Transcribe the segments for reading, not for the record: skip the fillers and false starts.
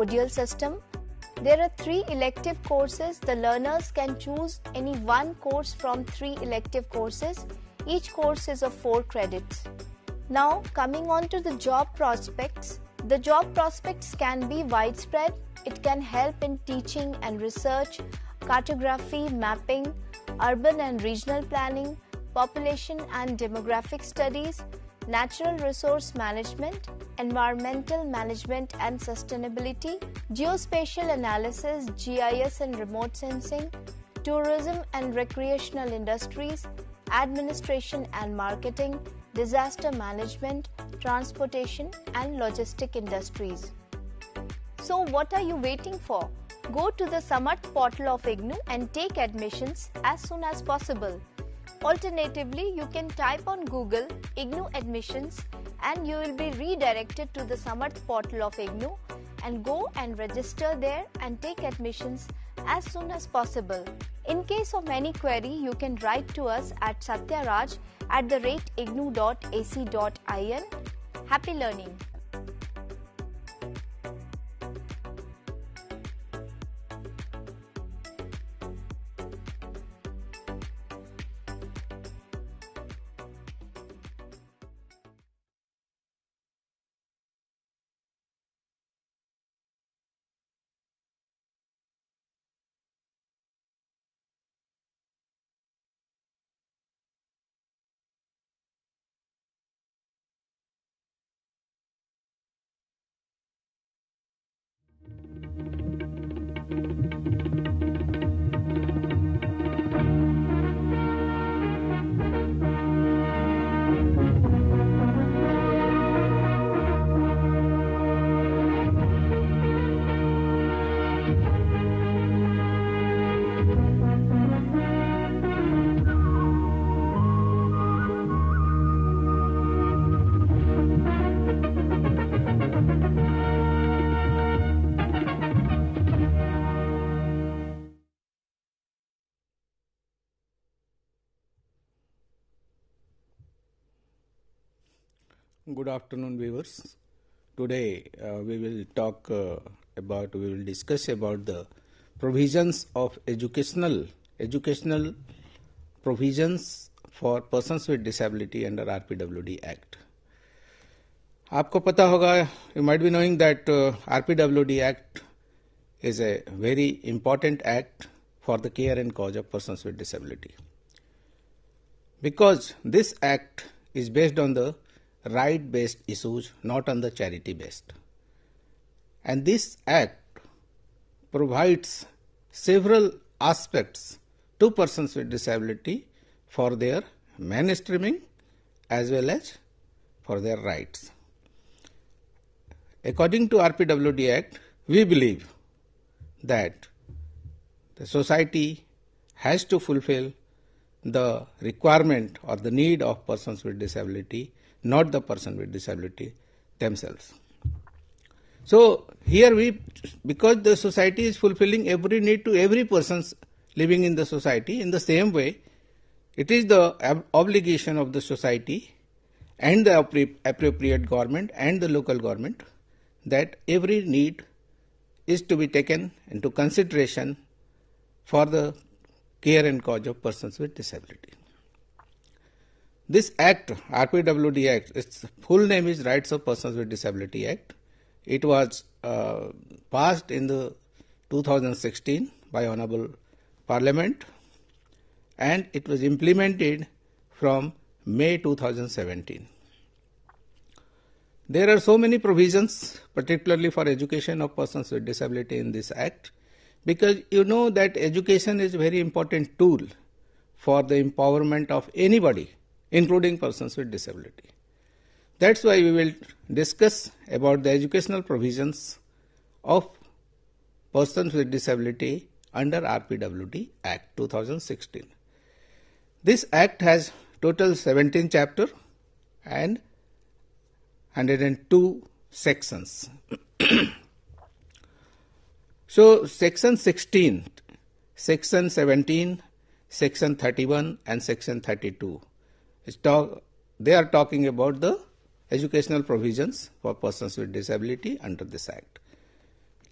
module system. There are 3 elective courses. The learners can choose any one course from 3 elective courses. Each course is of 4 credits. Now coming on to the job prospects. The job prospects can be widespread. It can help in teaching and research, cartography, mapping, urban and regional planning, population and demographic studies, natural resource management, environmental management and sustainability, geospatial analysis, GIS and remote sensing, tourism and recreational industries, administration and marketing, disaster management, transportation and logistic industries. So what are you waiting for? Go to the Samarth portal of IGNOU and take admissions as soon as possible. Alternatively, you can type on Google IGNOU admissions and you will be redirected to the Samarth portal of IGNOU and go and register there and take admissions as soon as possible. In case of any query, you can write to us at satyaraj@ignou.ac.in. Happy learning! Good afternoon, viewers. Today we will discuss about the provisions of educational provisions for persons with disability under RPWD Act. आपको पता होगा, you might be knowing that RPWD Act is a very important act for the care and cause of persons with disability, because this act is based on the right-based issues, not on the charity-based. And this act provides several aspects to persons with disability for their mainstreaming as well as for their rights. According to RPWD Act, we believe that the society has to fulfill the requirement or the need of persons with disability, not the person with disability themselves. So here because the society is fulfilling every need to every person living in the society, in the same way, it is the obligation of the society and the appropriate government and the local government that every need is to be taken into consideration for the care and cause of persons with disability. This Act, RPWD Act, its full name is Rights of Persons with Disability Act. It was passed in the 2016 by Honorable Parliament, and it was implemented from May 2017. There are so many provisions, particularly for education of persons with disability in this Act, because you know that education is a very important tool for the empowerment of anybody, including persons with disability. That's why we will discuss about the educational provisions of persons with disability under RPWD Act 2016. This Act has total 17 chapters and 102 sections. So Section 16, Section 17, Section 31 and Section 32, they are talking about the educational provisions for persons with disability under this Act.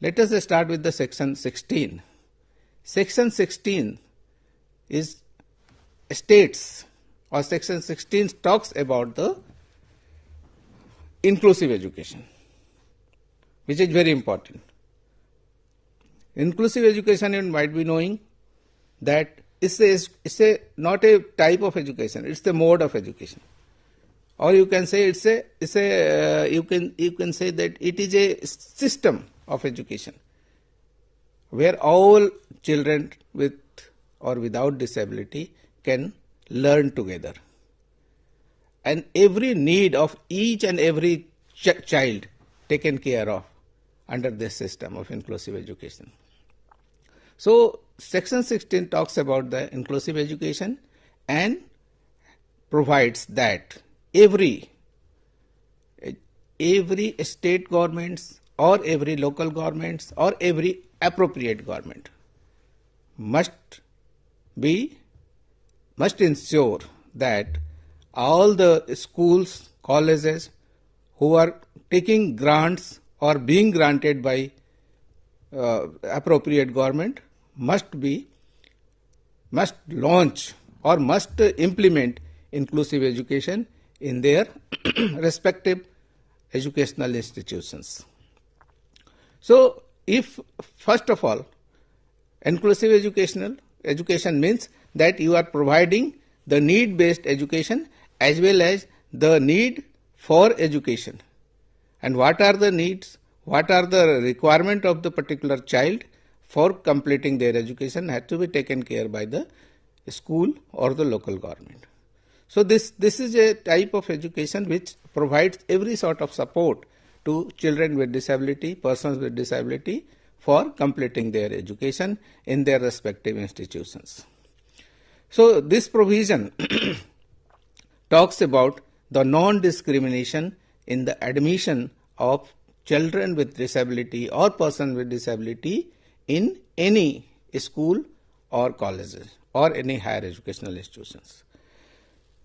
Let us start with the section 16. Section 16 states, or section 16 talks about the inclusive education, which is very important. Inclusive education, you might be knowing that it's not a type of education, it's the mode of education. Or you can say you can say that it is a system of education where all children with or without disability can learn together, and every need of each and every child taken care of under this system of inclusive education. So section 16 talks about the inclusive education and provides that every state governments or every local governments or every appropriate government must ensure that all the schools, colleges who are taking grants or being granted by appropriate government must launch or must implement inclusive education in their respective educational institutions. So, if first of all, inclusive education means that you are providing the need-based education as well as the need for education. And what are the needs, what are the requirement of the particular child for completing their education had to be taken care by the school or the local government. So this is a type of education which provides every sort of support to children with disability, persons with disability for completing their education in their respective institutions. So this provision talks about the non-discrimination in the admission of children with disability or persons with disability in any school or colleges or any higher educational institutions.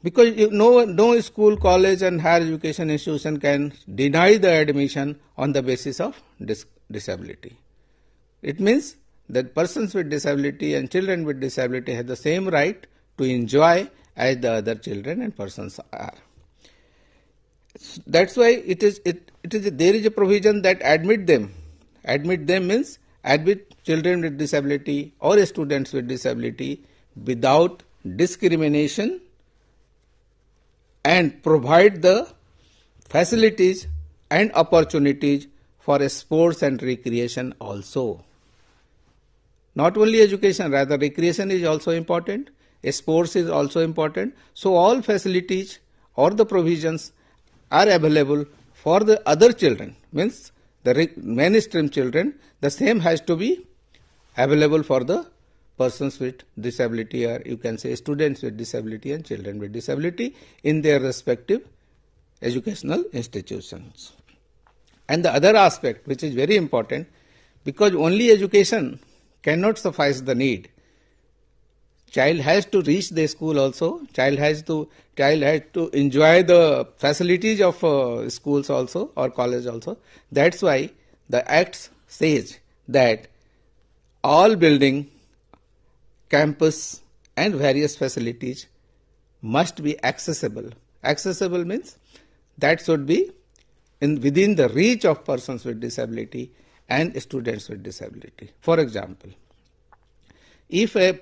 Because no school, college and higher education institution can deny the admission on the basis of disability. It means that persons with disability and children with disability have the same right to enjoy as the other children and persons are. That's why there is a provision that admit them. Admit them means admit children with disability or students with disability without discrimination and provide the facilities and opportunities for sports and recreation also. Not only education, rather recreation is also important, sports is also important. So all facilities or the provisions are available for the other children, means the mainstream children, the same has to be available for the persons with disability, or you can say students with disability and children with disability in their respective educational institutions. And the other aspect which is very important, because only education cannot suffice the need. Child has to reach the school also, child has to enjoy the facilities of schools also or college also. That's why the Act says that all building, campus and various facilities must be accessible. Accessible means that should be within the reach of persons with disability and students with disability. For example, if a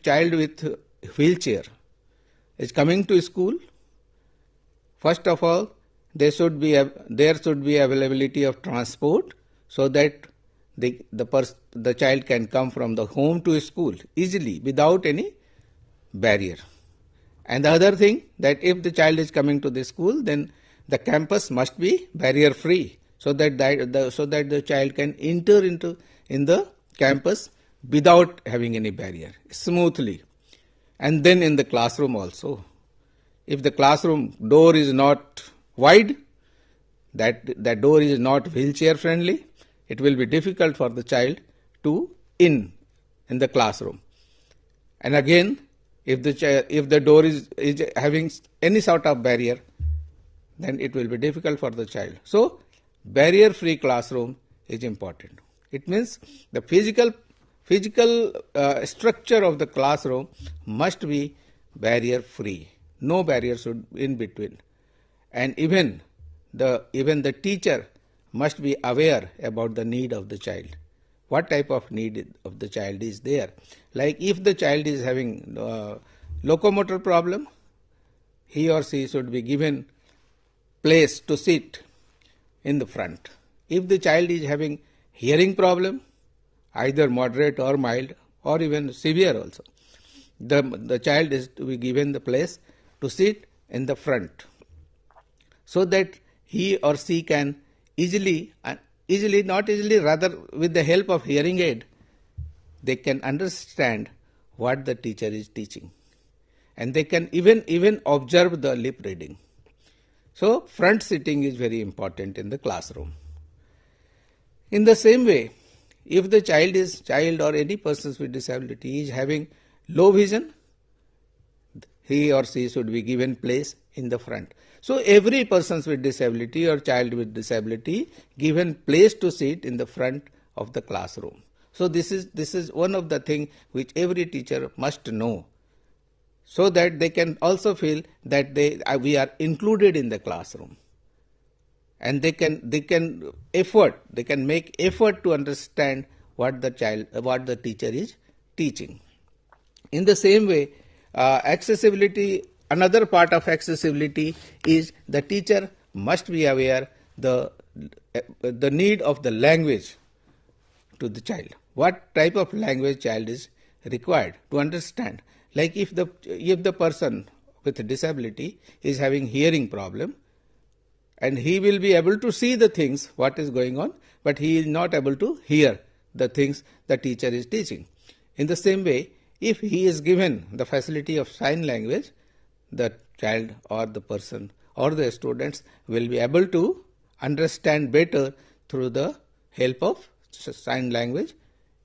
child with wheelchair is coming to school, first of all, there should be availability of transport so that the child can come from the home to school easily without any barrier. And the other thing, that if the child is coming to the school, then the campus must be barrier free, so that the child can enter in the campus without having any barrier, smoothly. And then in the classroom also, if the classroom door is not wide, that door is not wheelchair friendly, it will be difficult for the child to in the classroom. And again, if the door is having any sort of barrier, then it will be difficult for the child. So barrier free classroom is important. It means the physical structure of the classroom must be barrier free. No barriers should be in between. And even the teacher must be aware about the need of the child. What type of need of the child is there? Like if the child is having locomotor problem, he or she should be given place to sit in the front. If the child is having hearing problem, either moderate or mild or even severe also, the child is to be given the place to sit in the front, so that he or she can rather with the help of hearing aid, they can understand what the teacher is teaching, and they can even observe the lip reading. So front sitting is very important in the classroom. In the same way, if the child or any person with disability is having low vision, he or she should be given place in the front. So every person with disability or child with disability given place to sit in the front of the classroom. So this is one of the things which every teacher must know, so that they can also feel that we are included in the classroom, and they can make effort to understand what the teacher is teaching. In the same way, accessibility, another part of accessibility is the teacher must be aware the need of the language to the child. What type of language child is required to understand? Like if the person with a disability is having hearing problem, and he will be able to see the things what is going on, but he is not able to hear the things the teacher is teaching. In the same way, if he is given the facility of sign language, the child or the person or the students will be able to understand better through the help of sign language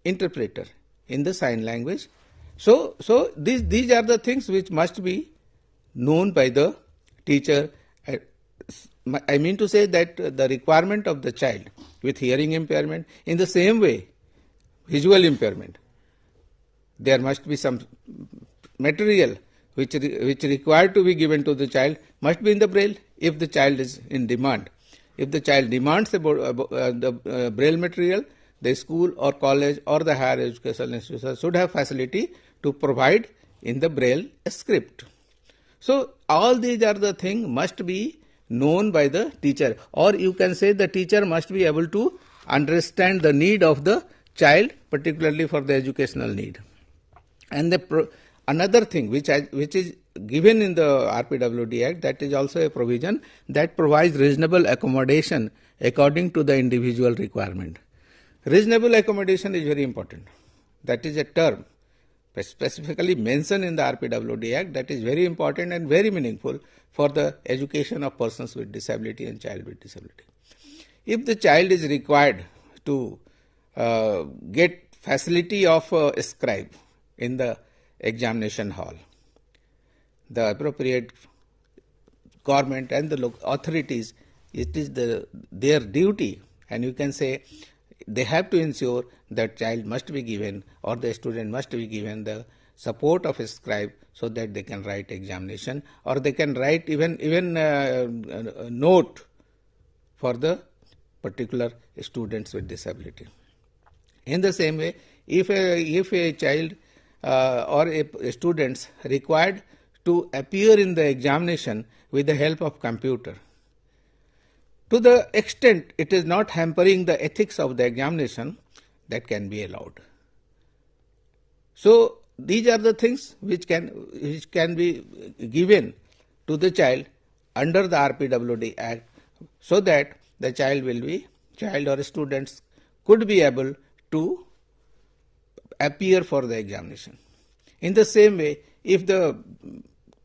interpreter in the sign language. So these are the things which must be known by the teacher. I mean to say that the requirement of the child with hearing impairment, in the same way, visual impairment, there must be some material which required to be given to the child must be in the braille if the child is in demand. If the child demands about the braille material, the school or college or the higher educational institution should have facility to provide in the braille script. So all these are the things must be known by the teacher, or you can say the teacher must be able to understand the need of the child, particularly for the educational need. And another thing which is given in the RPWD Act, that is also a provision that provides reasonable accommodation according to the individual requirement. Reasonable accommodation is very important. That is a term specifically mentioned in the RPWD Act that is very important and very meaningful for the education of persons with disability and child with disability. If the child is required to get facility of a scribe in the examination hall, the appropriate government and the authorities, it is their duty, and you can say they have to ensure that child must be given or the student must be given the support of a scribe so that they can write examination, or they can write even a note for the particular students with disability. In the same way, if a child or a students required to appear in the examination with the help of computer, to the extent it is not hampering the ethics of the examination, that can be allowed. So these are the things which can be given to the child under the RPWD Act, so that the child or students could be able to appear for the examination. In the same way, if the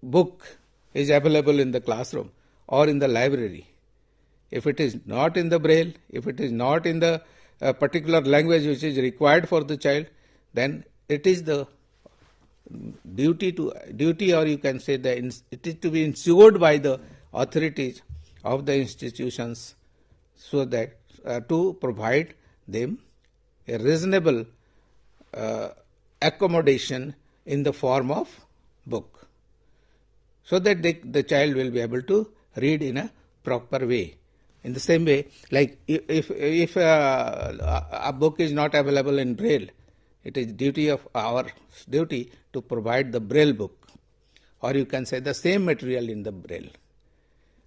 book is available in the classroom or in the library, if it is not in the braille, if it is not in the particular language which is required for the child, then it is the duty, or you can say it is to be ensured by the authorities of the institutions, so that to provide them a reasonable accommodation in the form of book, so that the child will be able to read in a proper way. In the same way, like if a book is not available in Braille, it is our duty to provide the Braille book, or you can say the same material in the Braille.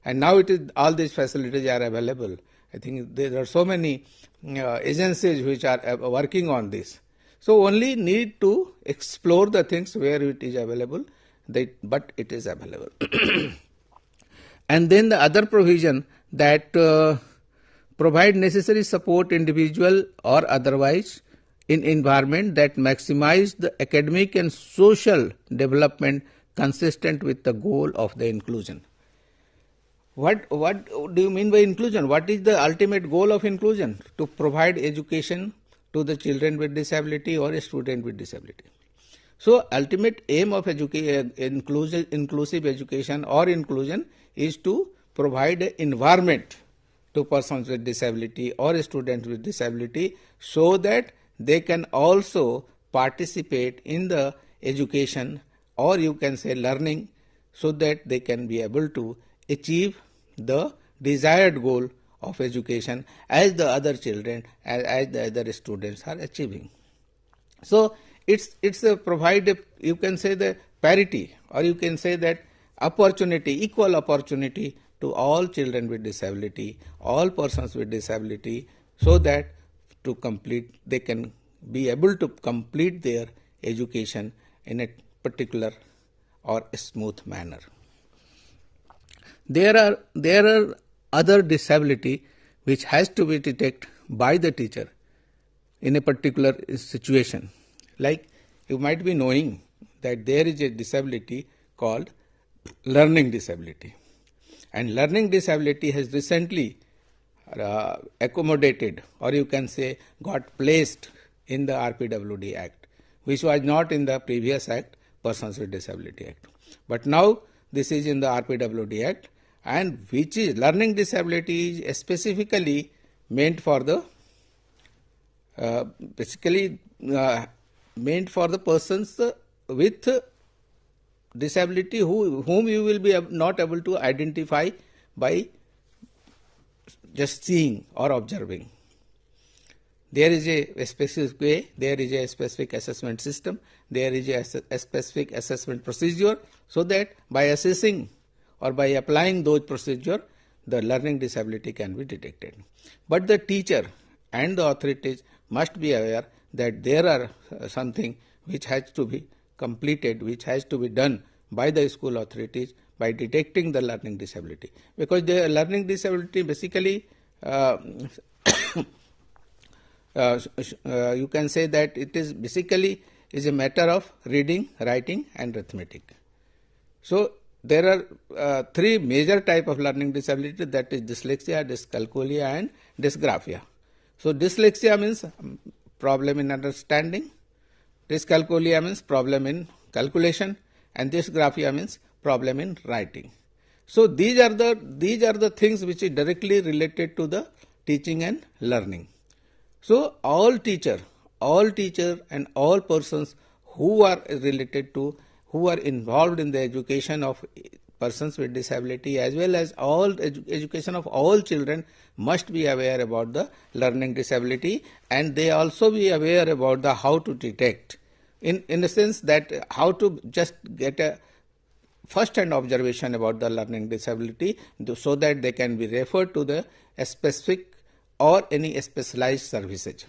And now all these facilities are available. I think there are so many agencies which are working on this. So only need to explore the things where it is available, but it is available. And then the other provision that provide necessary support, individual or otherwise, in environment that maximize the academic and social development consistent with the goal of the inclusion. What do you mean by inclusion? What is the ultimate goal of inclusion? To provide education to the children with disability or a student with disability. So ultimate aim of inclusive education or inclusion is to provide an environment to persons with disability or students with disability, so that they can also participate in the education, or you can say learning, so that they can be able to achieve the desired goal of education as the other children, as the other students are achieving. So it's a provide, you can say the parity, or you can say that opportunity, equal opportunity to all children with disability, all persons with disability, so that they can be able to complete their education in a particular or a smooth manner. There are other disability which has to be detected by the teacher in a particular situation. Like you might be knowing that there is a disability called learning disability, and learning disability has recently accommodated, or you can say got placed in the RPWD Act, which was not in the previous Act, Persons with Disability Act. But now this is in the RPWD Act, and which is learning disability is specifically meant for the meant for the persons with disability whom you will be not able to identify by just seeing or observing. There is a specific way, there is a specific assessment system, there is a specific assessment procedure, so that by assessing or by applying those procedures, the learning disability can be detected. But the teacher and the authorities must be aware that there are something which has to be completed, which has to be done by the school authorities by detecting the learning disability. Because the learning disability basically you can say that it is basically is a matter of reading, writing and arithmetic. So there are three major type of learning disability, that is dyslexia, dyscalculia and dysgraphia. So dyslexia means problem in understanding, dyscalculia means problem in calculation, and dysgraphia means problem in writing. So these are the things which is directly related to the teaching and learning. So all teacher and all persons who are related to, who are involved in the education of persons with disability as well as all education of all children must be aware about the learning disability, and they also be aware about the how to detect, in the sense that how to just get a first-hand observation about the learning disability, so that they can be referred to the specific or any specialized services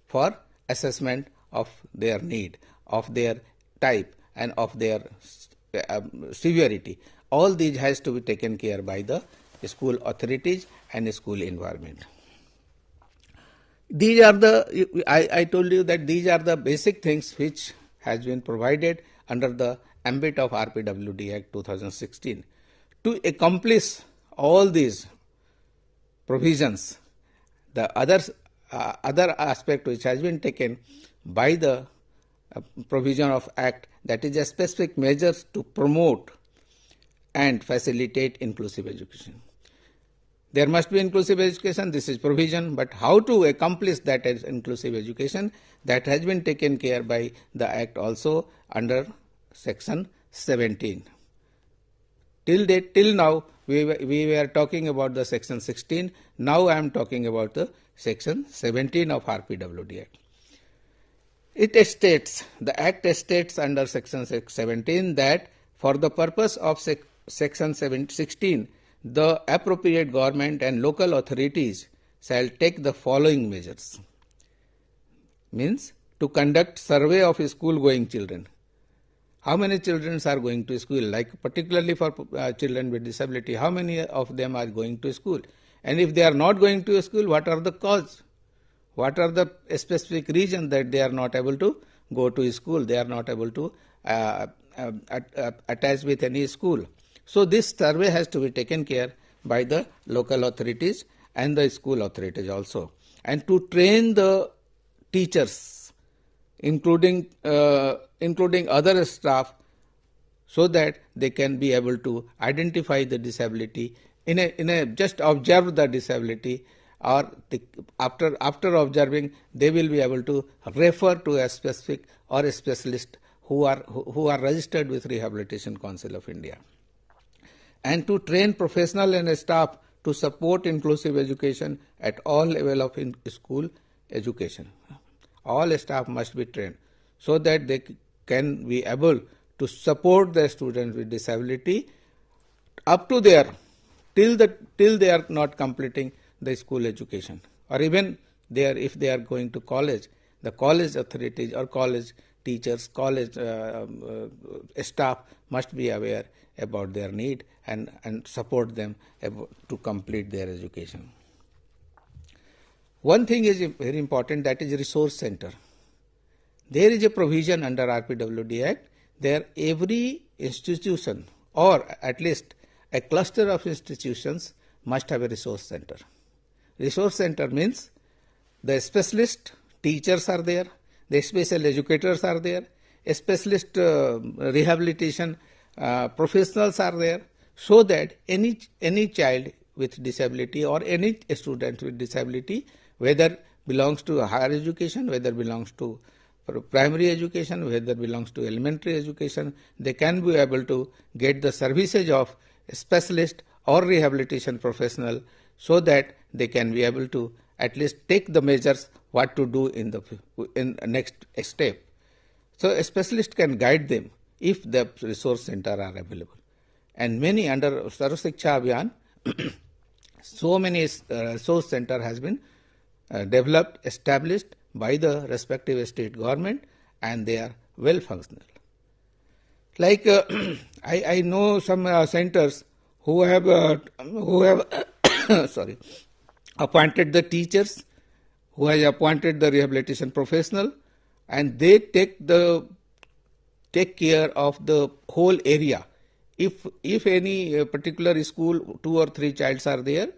for assessment of their need, of their type and of their severity. All these has to be taken care by the school authorities and school environment. These are the, I told you that these are the basic things which has been provided under the ambit of RPWD Act 2016. To accomplish all these provisions, the other aspect which has been taken by the provision of Act, that is a specific measures to promote and facilitate inclusive education. There must be inclusive education, this is provision, but how to accomplish that as inclusive education, that has been taken care by the Act also under section 17. Till now, we were talking about the section 16, now I am talking about the section 17 of RPWD Act. It states, the Act states under section 17 that for the purpose of section 16, the appropriate government and local authorities shall take the following measures. Means to conduct survey of school-going children. How many children are going to school? Like particularly for children with disability, how many of them are going to school? And if they are not going to school, what are the cause? What are the specific reasons that they are not able to go to school? They are not able to attach with any school. So this survey has to be taken care by the local authorities and the school authorities also. And to train the teachers, including other staff, so that they can be able to identify the disability, just observe the disability, or after observing they will be able to refer to a specific or a specialist who are registered with Rehabilitation Council of India. And to train professional and staff to support inclusive education at all level of school education. All staff must be trained so that they can be able to support the students with disability up to till they are not completing the school education, or even if they are going to college, the college authorities or college teachers, college staff must be aware about their need and support them to complete their education. One thing is very important, that is resource center. There is a provision under RPWD Act, there every institution or at least a cluster of institutions must have a resource center. Resource center means the specialist teachers are there, the special educators are there, specialist rehabilitation professionals are there, so that any child with disability or any student with disability, whether belongs to higher education, whether belongs to primary education, whether belongs to elementary education, they can be able to get the services of a specialist or rehabilitation professional, so that they can be able to at least take the measures what to do in the next step. So a specialist can guide them if the resource center are available. And many under Sarv Shiksha Abhiyan, so many resource center has been developed, established by the respective state government, and they are well functional. Like I know some centers who have sorry, appointed the teachers, who has appointed the rehabilitation professional, and they take care of the whole area. If any particular school 2 or 3 childs are there,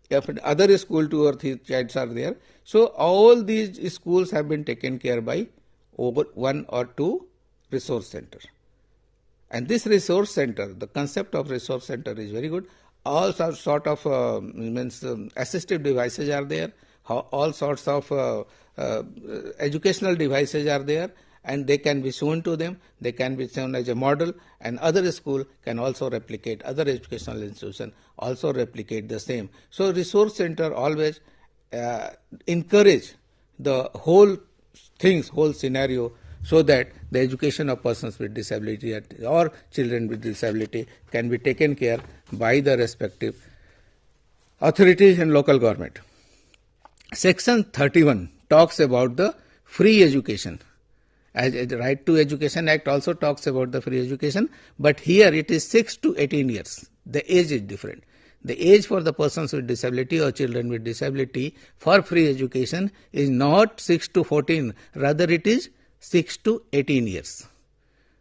if other school 2 or 3 childs are there, so all these schools have been taken care by over 1 or 2 resource centers. And this resource center, the concept of resource center is very good. All sort of assistive devices are there, all sorts of educational devices are there, and they can be shown to them, they can be shown as a model, and other school can also replicate, other educational institution also replicate the same. So resource center always encourage the whole scenario, so that the education of persons with disability or children with disability can be taken care by the respective authorities and local government. Section 31 talks about the free education. As the Right to Education Act also talks about the free education, but here it is 6 to 18 years. The age is different. The age for the persons with disability or children with disability for free education is not 6 to 14, rather it is 6 to 18 years.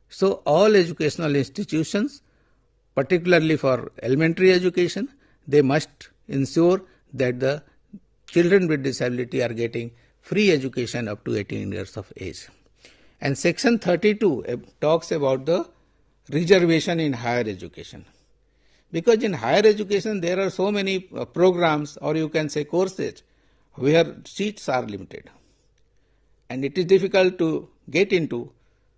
So all educational institutions, particularly for elementary education, they must ensure that the children with disability are getting free education up to 18 years of age. And section 32 talks about the reservation in higher education. Because in higher education there are so many programs, or you can say courses, where seats are limited. And it is difficult to get into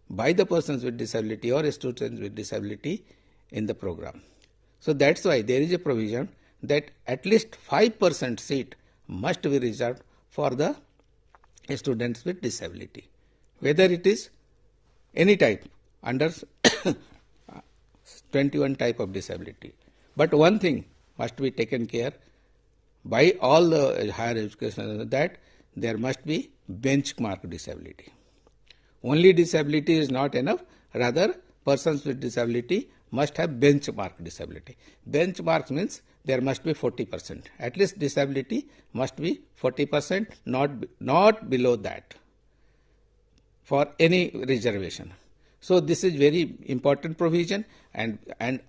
by the persons with disability or students with disability in the program. So that's why there is a provision that at least 5% seat must be reserved for the students with disability, whether it is any type under 21 type of disability. But one thing must be taken care by all the higher education, that there must be benchmark disability. Only disability is not enough, rather persons with disability must have benchmark disability. Benchmark means there must be 40%. At least disability must be 40%, not below that for any reservation. So this is very important provision, and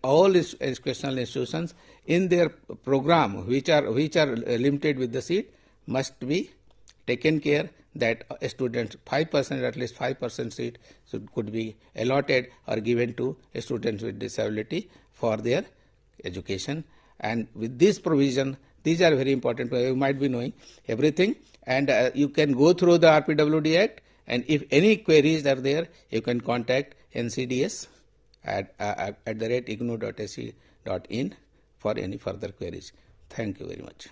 all educational institutions in their program which are limited with the seat must be taken care that students 5%, at least 5% seat could be allotted or given to students with disability for their education. And with this provision, these are very important. You might be knowing everything, and you can go through the RPWD Act, and if any queries are there, you can contact NCDS at @ignou.ac.in for any further queries. Thank you very much.